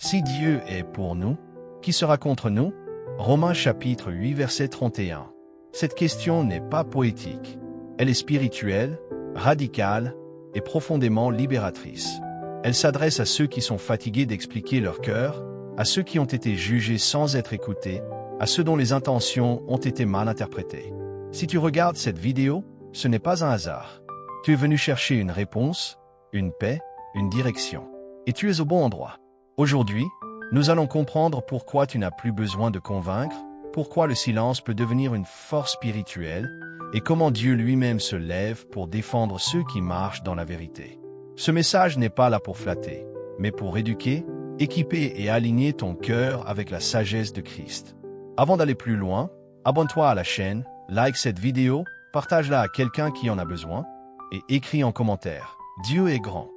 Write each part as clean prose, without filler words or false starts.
Si Dieu est pour nous, qui sera contre nous? Romains chapitre 8 verset 31. Cette question n'est pas poétique. Elle est spirituelle, radicale et profondément libératrice. Elle s'adresse à ceux qui sont fatigués d'expliquer leur cœur, à ceux qui ont été jugés sans être écoutés, à ceux dont les intentions ont été mal interprétées. Si tu regardes cette vidéo, ce n'est pas un hasard. Tu es venu chercher une réponse, une paix, une direction. Et tu es au bon endroit. Aujourd'hui, nous allons comprendre pourquoi tu n'as plus besoin de convaincre, pourquoi le silence peut devenir une force spirituelle, et comment Dieu lui-même se lève pour défendre ceux qui marchent dans la vérité. Ce message n'est pas là pour flatter, mais pour éduquer, équiper et aligner ton cœur avec la sagesse de Christ. Avant d'aller plus loin, abonne-toi à la chaîne, like cette vidéo, partage-la à quelqu'un qui en a besoin, et écris en commentaire « Dieu est grand ».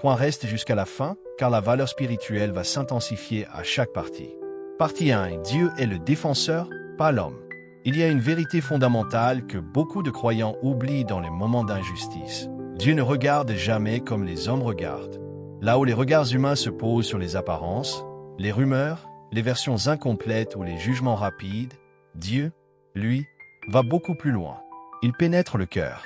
Reste jusqu'à la fin, car la valeur spirituelle va s'intensifier à chaque partie. Partie 1. Dieu est le défenseur, pas l'homme. Il y a une vérité fondamentale que beaucoup de croyants oublient dans les moments d'injustice. Dieu ne regarde jamais comme les hommes regardent. Là où les regards humains se posent sur les apparences, les rumeurs, les versions incomplètes ou les jugements rapides, Dieu, lui, va beaucoup plus loin. Il pénètre le cœur.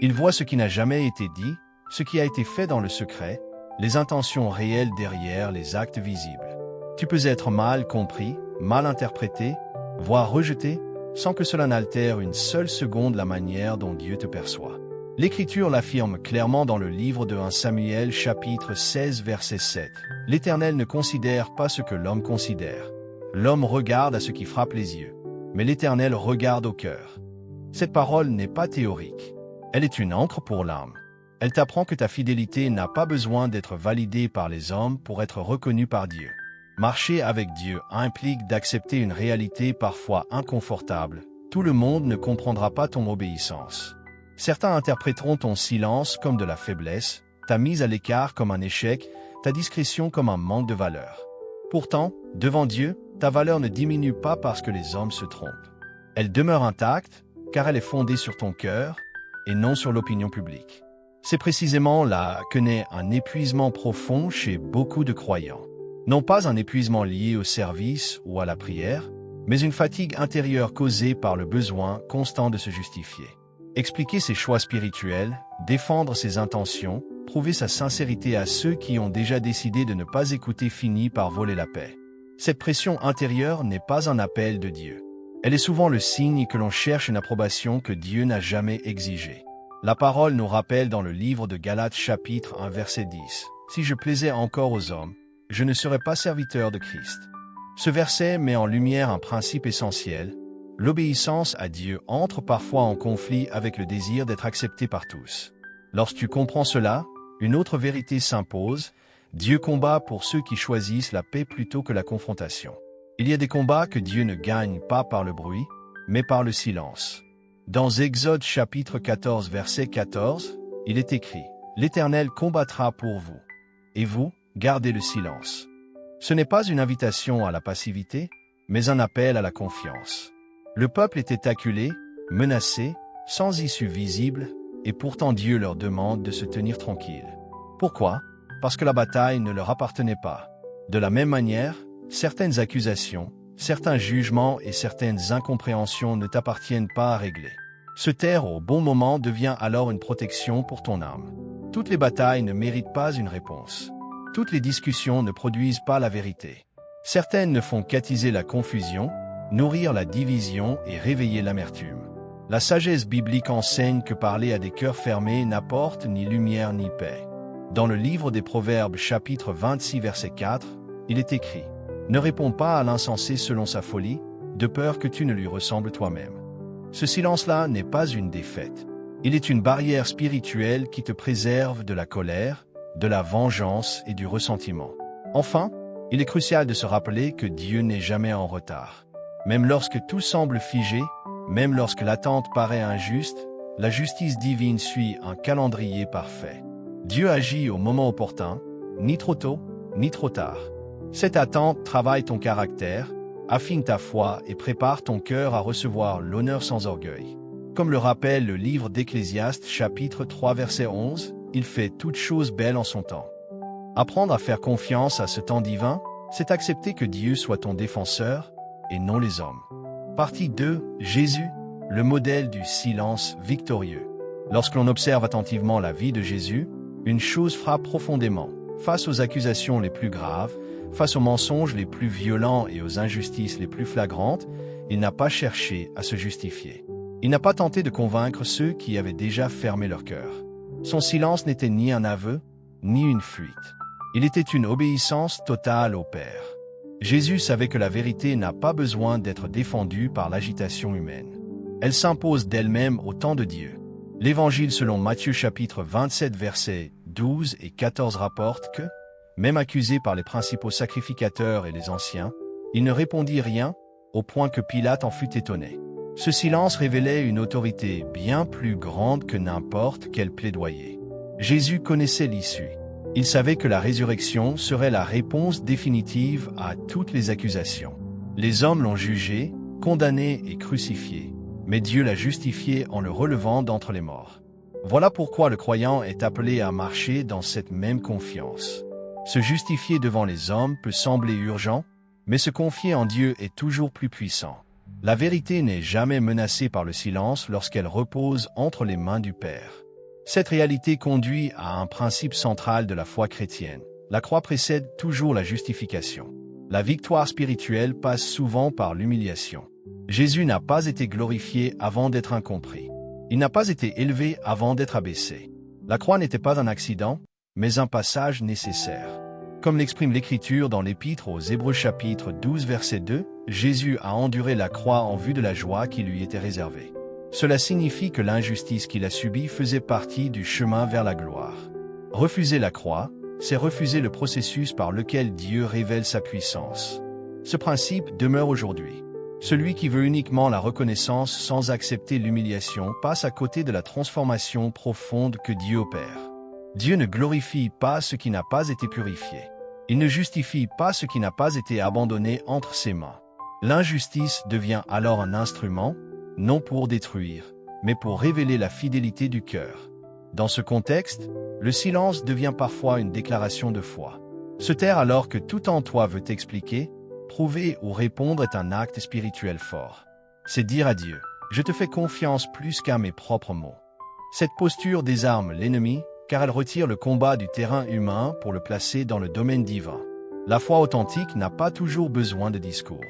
Il voit ce qui n'a jamais été dit, ce qui a été fait dans le secret, les intentions réelles derrière les actes visibles. Tu peux être mal compris, mal interprété, voire rejeté, sans que cela n'altère une seule seconde la manière dont Dieu te perçoit. L'Écriture l'affirme clairement dans le livre de 1 Samuel chapitre 16 verset 7. L'Éternel ne considère pas ce que l'homme considère. L'homme regarde à ce qui frappe les yeux, mais l'Éternel regarde au cœur. Cette parole n'est pas théorique. Elle est une encre pour l'âme. Elle t'apprend que ta fidélité n'a pas besoin d'être validée par les hommes pour être reconnue par Dieu. Marcher avec Dieu implique d'accepter une réalité parfois inconfortable. Tout le monde ne comprendra pas ton obéissance. Certains interpréteront ton silence comme de la faiblesse, ta mise à l'écart comme un échec, ta discrétion comme un manque de valeur. Pourtant, devant Dieu, ta valeur ne diminue pas parce que les hommes se trompent. Elle demeure intacte, car elle est fondée sur ton cœur et non sur l'opinion publique. C'est précisément là que naît un épuisement profond chez beaucoup de croyants. Non pas un épuisement lié au service ou à la prière, mais une fatigue intérieure causée par le besoin constant de se justifier. Expliquer ses choix spirituels, défendre ses intentions, prouver sa sincérité à ceux qui ont déjà décidé de ne pas écouter finit par voler la paix. Cette pression intérieure n'est pas un appel de Dieu. Elle est souvent le signe que l'on cherche une approbation que Dieu n'a jamais exigée. La parole nous rappelle dans le livre de Galates chapitre 1 verset 10. « Si je plaisais encore aux hommes, je ne serais pas serviteur de Christ. » Ce verset met en lumière un principe essentiel. L'obéissance à Dieu entre parfois en conflit avec le désir d'être accepté par tous. Lorsque tu comprends cela, une autre vérité s'impose. Dieu combat pour ceux qui choisissent la paix plutôt que la confrontation. Il y a des combats que Dieu ne gagne pas par le bruit, mais par le silence. Dans Exode chapitre 14 verset 14, il est écrit « L'Éternel combattra pour vous, et vous, gardez le silence. » Ce n'est pas une invitation à la passivité, mais un appel à la confiance. Le peuple était acculé, menacé, sans issue visible, et pourtant Dieu leur demande de se tenir tranquille. Pourquoi? Parce que la bataille ne leur appartenait pas. De la même manière, certaines accusations, certains jugements et certaines incompréhensions ne t'appartiennent pas à régler. Se taire au bon moment devient alors une protection pour ton âme. Toutes les batailles ne méritent pas une réponse. Toutes les discussions ne produisent pas la vérité. Certaines ne font qu'attiser la confusion, nourrir la division et réveiller l'amertume. La sagesse biblique enseigne que parler à des cœurs fermés n'apporte ni lumière ni paix. Dans le livre des Proverbes chapitre 26 verset 4, il est écrit « Ne réponds pas à l'insensé selon sa folie, de peur que tu ne lui ressembles toi-même. » Ce silence-là n'est pas une défaite. Il est une barrière spirituelle qui te préserve de la colère, de la vengeance et du ressentiment. Enfin, il est crucial de se rappeler que Dieu n'est jamais en retard. Même lorsque tout semble figé, même lorsque l'attente paraît injuste, la justice divine suit un calendrier parfait. Dieu agit au moment opportun, ni trop tôt, ni trop tard. Cette attente travaille ton caractère, affine ta foi et prépare ton cœur à recevoir l'honneur sans orgueil. Comme le rappelle le livre d'Ecclésiaste chapitre 3 verset 11, il fait toutes choses belles en son temps. Apprendre à faire confiance à ce temps divin, C'est accepter que Dieu soit ton défenseur et non les hommes. Partie 2. Jésus, le modèle du silence victorieux. Lorsque l'on observe attentivement la vie de Jésus, une chose frappe profondément. Face aux accusations les plus graves, face aux mensonges les plus violents et aux injustices les plus flagrantes, il n'a pas cherché à se justifier. Il n'a pas tenté de convaincre ceux qui avaient déjà fermé leur cœur. Son silence n'était ni un aveu, ni une fuite. Il était une obéissance totale au Père. Jésus savait que la vérité n'a pas besoin d'être défendue par l'agitation humaine. Elle s'impose d'elle-même au temps de Dieu. L'Évangile selon Matthieu chapitre 27 versets 12 et 14 rapporte que, même accusé par les principaux sacrificateurs et les anciens, il ne répondit rien, au point que Pilate en fut étonné. Ce silence révélait une autorité bien plus grande que n'importe quel plaidoyer. Jésus connaissait l'issue. Il savait que la résurrection serait la réponse définitive à toutes les accusations. Les hommes l'ont jugé, condamné et crucifié, mais Dieu l'a justifié en le relevant d'entre les morts. Voilà pourquoi le croyant est appelé à marcher dans cette même confiance. Se justifier devant les hommes peut sembler urgent, mais se confier en Dieu est toujours plus puissant. La vérité n'est jamais menacée par le silence lorsqu'elle repose entre les mains du Père. Cette réalité conduit à un principe central de la foi chrétienne. La croix précède toujours la justification. La victoire spirituelle passe souvent par l'humiliation. Jésus n'a pas été glorifié avant d'être incompris. Il n'a pas été élevé avant d'être abaissé. La croix n'était pas un accident, mais un passage nécessaire. Comme l'exprime l'Écriture dans l'Épître aux Hébreux chapitre 12 verset 2, Jésus a enduré la croix en vue de la joie qui lui était réservée. Cela signifie que l'injustice qu'il a subie faisait partie du chemin vers la gloire. Refuser la croix, c'est refuser le processus par lequel Dieu révèle sa puissance. Ce principe demeure aujourd'hui. Celui qui veut uniquement la reconnaissance sans accepter l'humiliation passe à côté de la transformation profonde que Dieu opère. Dieu ne glorifie pas ce qui n'a pas été purifié. Il ne justifie pas ce qui n'a pas été abandonné entre ses mains. L'injustice devient alors un instrument, non pour détruire, mais pour révéler la fidélité du cœur. Dans ce contexte, le silence devient parfois une déclaration de foi. Se taire alors que tout en toi veut t'expliquer, prouver ou répondre est un acte spirituel fort. C'est dire à Dieu, « Je te fais confiance plus qu'à mes propres mots ». Cette posture désarme l'ennemi, car elle retire le combat du terrain humain pour le placer dans le domaine divin. La foi authentique n'a pas toujours besoin de discours.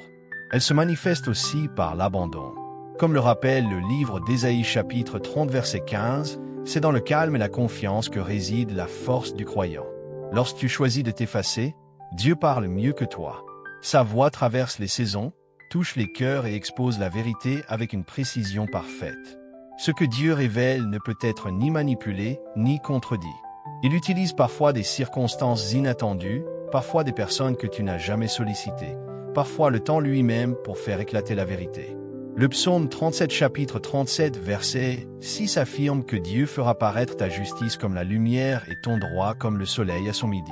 Elle se manifeste aussi par l'abandon. Comme le rappelle le livre d'Ésaïe chapitre 30 verset 15, c'est dans le calme et la confiance que réside la force du croyant. Lorsque tu choisis de t'effacer, Dieu parle mieux que toi. Sa voix traverse les saisons, touche les cœurs et expose la vérité avec une précision parfaite. Ce que Dieu révèle ne peut être ni manipulé, ni contredit. Il utilise parfois des circonstances inattendues, parfois des personnes que tu n'as jamais sollicitées, parfois le temps lui-même pour faire éclater la vérité. Le psaume 37 chapitre 37 verset 6 affirme que Dieu fera paraître ta justice comme la lumière et ton droit comme le soleil à son midi.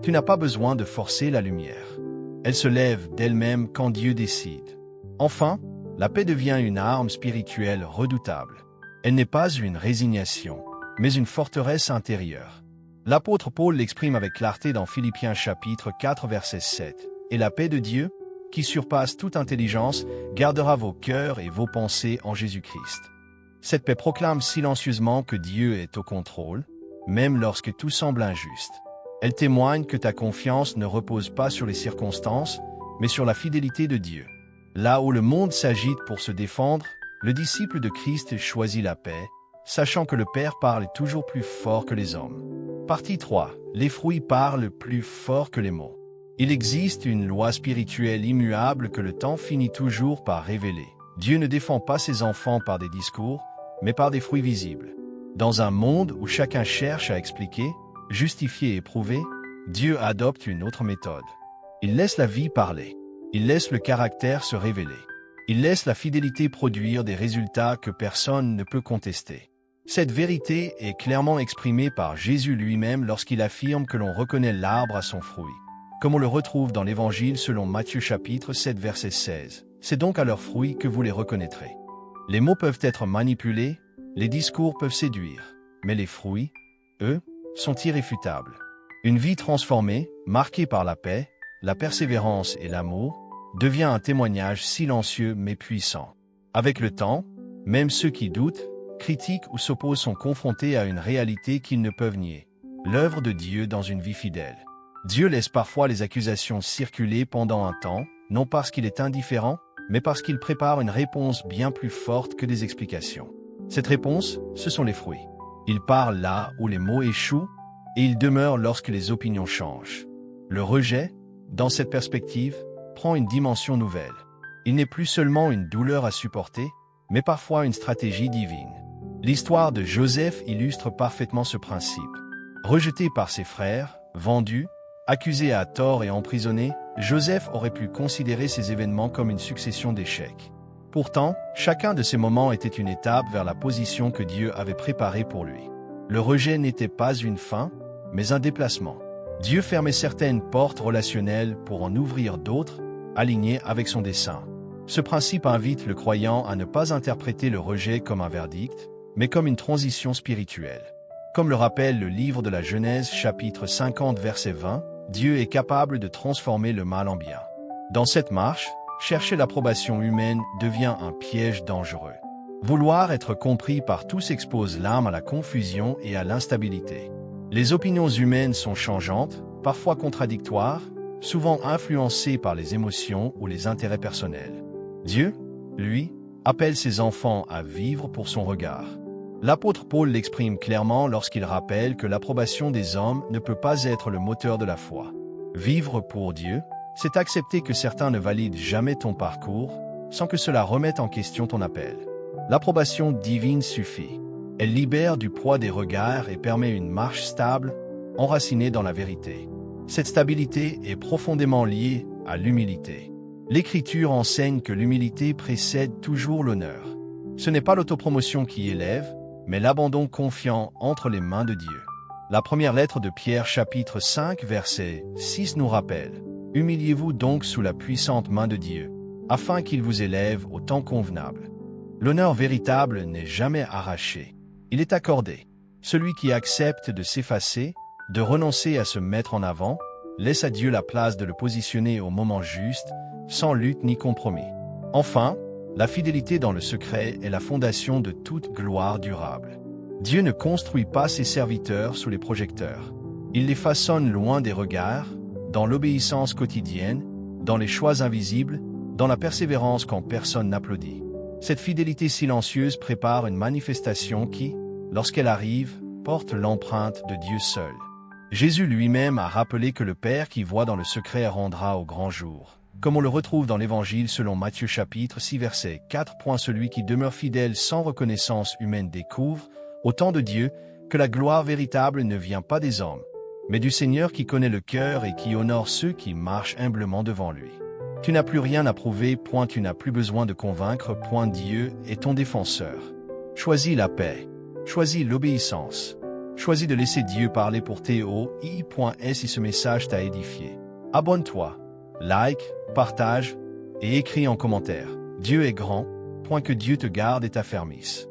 Tu n'as pas besoin de forcer la lumière. Elle se lève d'elle-même quand Dieu décide. Enfin, la paix devient une arme spirituelle redoutable. Elle n'est pas une résignation, mais une forteresse intérieure. L'apôtre Paul l'exprime avec clarté dans Philippiens chapitre 4 verset 7. « Et la paix de Dieu, qui surpasse toute intelligence, gardera vos cœurs et vos pensées en Jésus-Christ. » Cette paix proclame silencieusement que Dieu est au contrôle, même lorsque tout semble injuste. Elle témoigne que ta confiance ne repose pas sur les circonstances, mais sur la fidélité de Dieu. Là où le monde s'agite pour se défendre, le disciple de Christ choisit la paix, sachant que le Père parle toujours plus fort que les hommes. Partie 3. Les fruits parlent plus fort que les mots. Il existe une loi spirituelle immuable que le temps finit toujours par révéler. Dieu ne défend pas ses enfants par des discours, mais par des fruits visibles. Dans un monde où chacun cherche à expliquer, justifier et prouver, Dieu adopte une autre méthode. Il laisse la vie parler. Il laisse le caractère se révéler. Il laisse la fidélité produire des résultats que personne ne peut contester. Cette vérité est clairement exprimée par Jésus lui-même lorsqu'il affirme que l'on reconnaît l'arbre à son fruit, comme on le retrouve dans l'Évangile selon Matthieu chapitre 7 verset 16. C'est donc à leurs fruits que vous les reconnaîtrez. Les mots peuvent être manipulés, les discours peuvent séduire, mais les fruits, eux, sont irréfutables. Une vie transformée, marquée par la paix, la persévérance et l'amour, devient un témoignage silencieux mais puissant. Avec le temps, même ceux qui doutent, critiquent ou s'opposent sont confrontés à une réalité qu'ils ne peuvent nier. L'œuvre de Dieu dans une vie fidèle. Dieu laisse parfois les accusations circuler pendant un temps, non parce qu'il est indifférent, mais parce qu'il prépare une réponse bien plus forte que des explications. Cette réponse, ce sont les fruits. Il parle là où les mots échouent, et il demeure lorsque les opinions changent. Le rejet, dans cette perspective, prend une dimension nouvelle. Il n'est plus seulement une douleur à supporter, mais parfois une stratégie divine. L'histoire de Joseph illustre parfaitement ce principe. Rejeté par ses frères, vendu, accusé à tort et emprisonné, Joseph aurait pu considérer ces événements comme une succession d'échecs. Pourtant, chacun de ces moments était une étape vers la position que Dieu avait préparée pour lui. Le rejet n'était pas une fin, mais un déplacement. Dieu fermait certaines portes relationnelles pour en ouvrir d'autres, alignées avec son dessein. Ce principe invite le croyant à ne pas interpréter le rejet comme un verdict, mais comme une transition spirituelle. Comme le rappelle le livre de la Genèse chapitre 50 verset 20, Dieu est capable de transformer le mal en bien. Dans cette marche, chercher l'approbation humaine devient un piège dangereux. Vouloir être compris par tous expose l'âme à la confusion et à l'instabilité. Les opinions humaines sont changeantes, parfois contradictoires, souvent influencées par les émotions ou les intérêts personnels. Dieu, lui, appelle ses enfants à vivre pour son regard. L'apôtre Paul l'exprime clairement lorsqu'il rappelle que l'approbation des hommes ne peut pas être le moteur de la foi. Vivre pour Dieu, c'est accepter que certains ne valident jamais ton parcours, sans que cela remette en question ton appel. L'approbation divine suffit. Elle libère du poids des regards et permet une marche stable, enracinée dans la vérité. Cette stabilité est profondément liée à l'humilité. L'Écriture enseigne que l'humilité précède toujours l'honneur. Ce n'est pas l'autopromotion qui élève, mais l'abandon confiant entre les mains de Dieu. La première lettre de Pierre chapitre 5 verset 6 nous rappelle « Humiliez-vous donc sous la puissante main de Dieu, afin qu'il vous élève au temps convenable. » L'honneur véritable n'est jamais arraché. Il est accordé. Celui qui accepte de s'effacer, de renoncer à se mettre en avant, laisse à Dieu la place de le positionner au moment juste, sans lutte ni compromis. Enfin, la fidélité dans le secret est la fondation de toute gloire durable. Dieu ne construit pas ses serviteurs sous les projecteurs. Il les façonne loin des regards, dans l'obéissance quotidienne, dans les choix invisibles, dans la persévérance quand personne n'applaudit. Cette fidélité silencieuse prépare une manifestation qui, lorsqu'elle arrive, porte l'empreinte de Dieu seul. Jésus lui-même a rappelé que le Père qui voit dans le secret rendra au grand jour. Comme on le retrouve dans l'Évangile selon Matthieu chapitre 6 verset 4. Celui qui demeure fidèle sans reconnaissance humaine découvre, au temps de Dieu, que la gloire véritable ne vient pas des hommes, mais du Seigneur qui connaît le cœur et qui honore ceux qui marchent humblement devant lui. Tu n'as plus rien à prouver, tu n'as plus besoin de convaincre, Dieu est ton défenseur. Choisis la paix, choisis l'obéissance, choisis de laisser Dieu parler pour si ce message t'a édifié. Abonne-toi, like, partage et écris en commentaire. Dieu est grand, que Dieu te garde et t'affermisse.